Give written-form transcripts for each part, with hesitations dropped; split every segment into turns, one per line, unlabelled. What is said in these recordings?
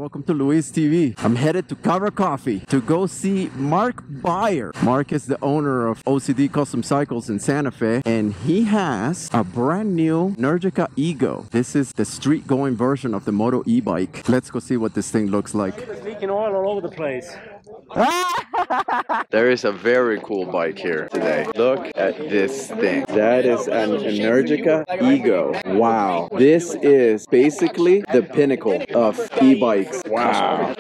welcome to Luis TV. I'm headed to Cabra Coffee to go see Marc Bayer. Marc is the owner of OCD Custom Cycles in Santa Fe, and he has a brand new Energica Ego. This is the street-going version of the Moto e-bike. Let's go see what this thing looks like.
It's leaking oil all over the place.
There is a very cool bike here today. Look at this thing. That is an Energica Ego. Wow. This is basically the pinnacle of e-bikes. Wow.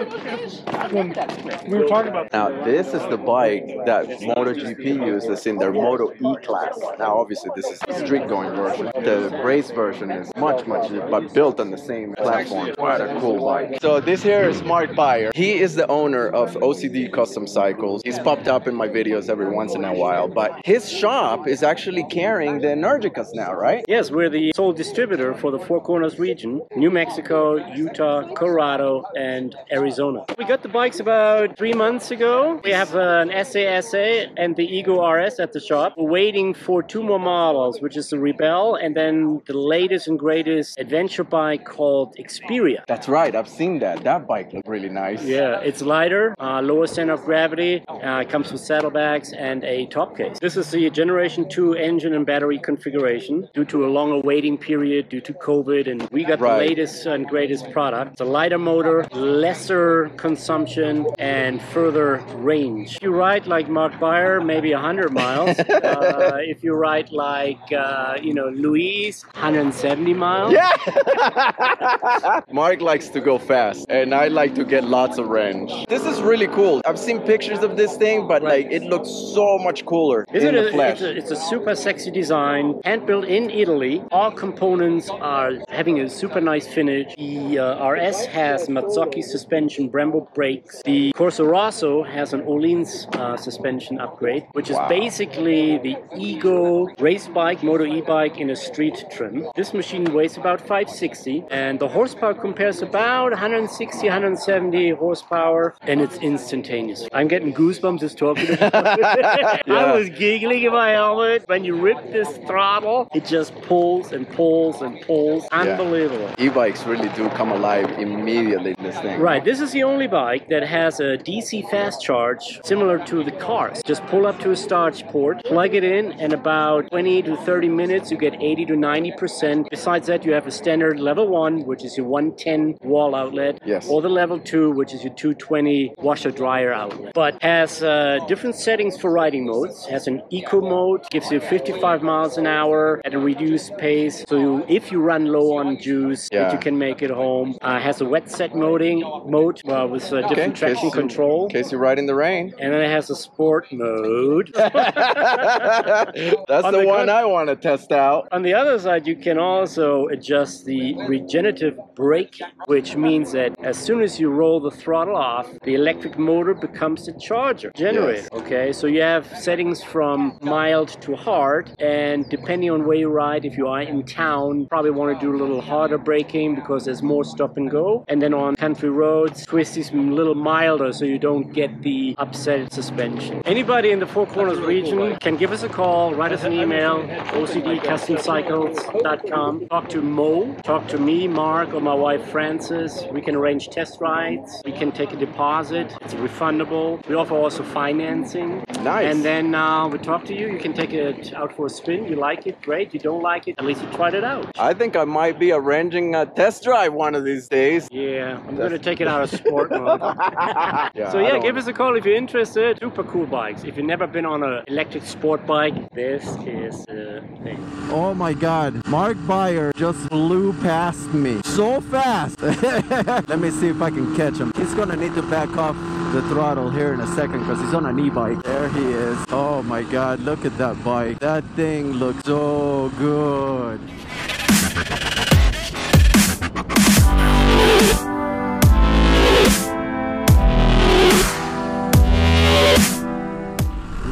We were talking about.
Now, this is the bike that MotoGP uses in their Moto E class. Now, obviously, this is the street-going version. The race version is much, but built on the same platform. What a cool bike. So this here is Marc Bayer. He is the owner of OCD Custom Cycles. He's popped up in my videos every once in a while, but his shop is actually carrying the Energicas now, right?
Yes, we're the sole distributor for the Four Corners region: New Mexico, Utah, Colorado, and Arizona. We got the bikes about 3 months ago. We have an SA and the Ego RS at the shop. We're waiting for 2 more models, which is the Rebel and then the latest and greatest adventure bike called Xperia.
That's right, I've seen that. That bike looks really nice.
Yeah, it's lighter, lower center of gravity, comes with saddlebags and a top case. This is the Generation 2 engine and battery configuration due to a longer waiting period due to COVID, and we got the latest and greatest product. It's a lighter motor, lesser consumption, and further range. If you ride like Marc Bayer, maybe 100 miles. If you ride like, Luis, 170 miles.
Yeah! Marc likes to go fast, and I like to get lots of range. This is really cool. I've seen pictures of this thing, but like it looks so much cooler in the flesh.
It's a super sexy design, hand built in Italy. All components are having a super nice finish. The RS has Mazzocchi suspension, Brembo brakes. The Corsa Rosso has an Öhlins suspension upgrade, which is basically the Ego race bike, Moto e-bike in a street trim. This machine weighs about 560, and the horsepower compares about 160, 170 horsepower, and it's instantaneous. I'm getting goosebumps just talking about it. I was giggling in my helmet. When you rip this throttle, it just pulls and pulls and pulls. Unbelievable.
E-bikes really do come alive immediately in this thing.
Right, this is the only bike that has a DC fast charge similar to the cars. Just pull up to a starch port, plug it in, and about 20 to 30 minutes you get 80 to 90%. Besides that, you have a standard level 1, which is your 110 wall outlet, or the level 2, which is your 220 washer dryer outlet. But has different settings for riding modes. Has an eco mode, gives you 55 miles an hour at a reduced pace. So if you run low on juice, you can make it home. Has a wet set mode with different traction control.
In case you ride in the rain.
And then it has a sport mode.
That's the one I want to test out.
On the other side, you can also adjust the regenerative braking, which means that as soon as you roll the throttle off, the electric motor becomes the charger generator. Okay, so you have settings from mild to hard, and depending on where you ride, if you are in town, probably want to do a little harder braking because there's more stop and go. And then on country roads, twist is a little milder so you don't get the upset suspension. Anybody in the Four Corners region can give us a call, write us an email, ocdcustomcycles.com. Talk to Mo, talk to me, Marc, or my wife Frances. We can arrange test rides. We can take a deposit. It's refundable. We offer also financing.
Nice.
And then we talk to you. You can take it out for a spin. You like it, great. You don't like it, at least you tried it out.
I think I might be arranging a test drive one of these days.
Yeah, I'm going to take it out of sport mode. Give us a call if you're interested. Super cool bikes. If you've never been on an electric sport bike, this is the thing.
Oh my God, Marc Bayer just flew past me so fast. Let me see if I can catch him. He's gonna need to back off the throttle here in a second because he's on an e-bike. There he is. Oh my God, look at that bike. That thing looks so good.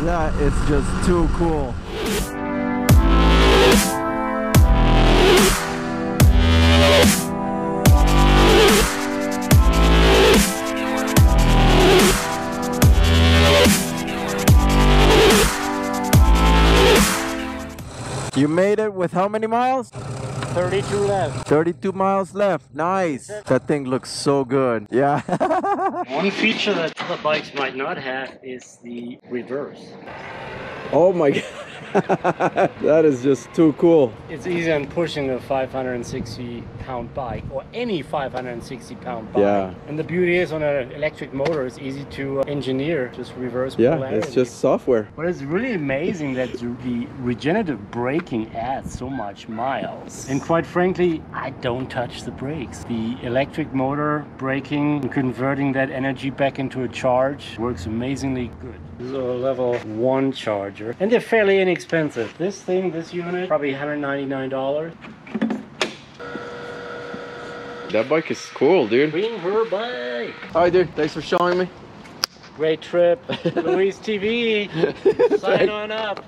That is just too cool. You made it with how many miles?
32 left.
32 miles left. Nice. That thing looks so good. Yeah.
One feature that other bikes might not have is the reverse.
Oh my God. That is just too cool.
It's easy on pushing a 560-pound bike or any 560-pound bike.
Yeah.
And the beauty is on an electric motor, it's easy to engineer, just reverse polarity.
It's just software.
But it's really amazing that the regenerative braking adds so much miles. And quite frankly, I don't touch the brakes. The electric motor braking and converting that energy back into a charge works amazingly good. This is a level 1 charger. And they're fairly inexpensive. This unit, probably $199.
That bike is cool, dude.
Bring her bike.
Hi, dude. Thanks for showing me.
Great trip. Luis TV. Sign on up.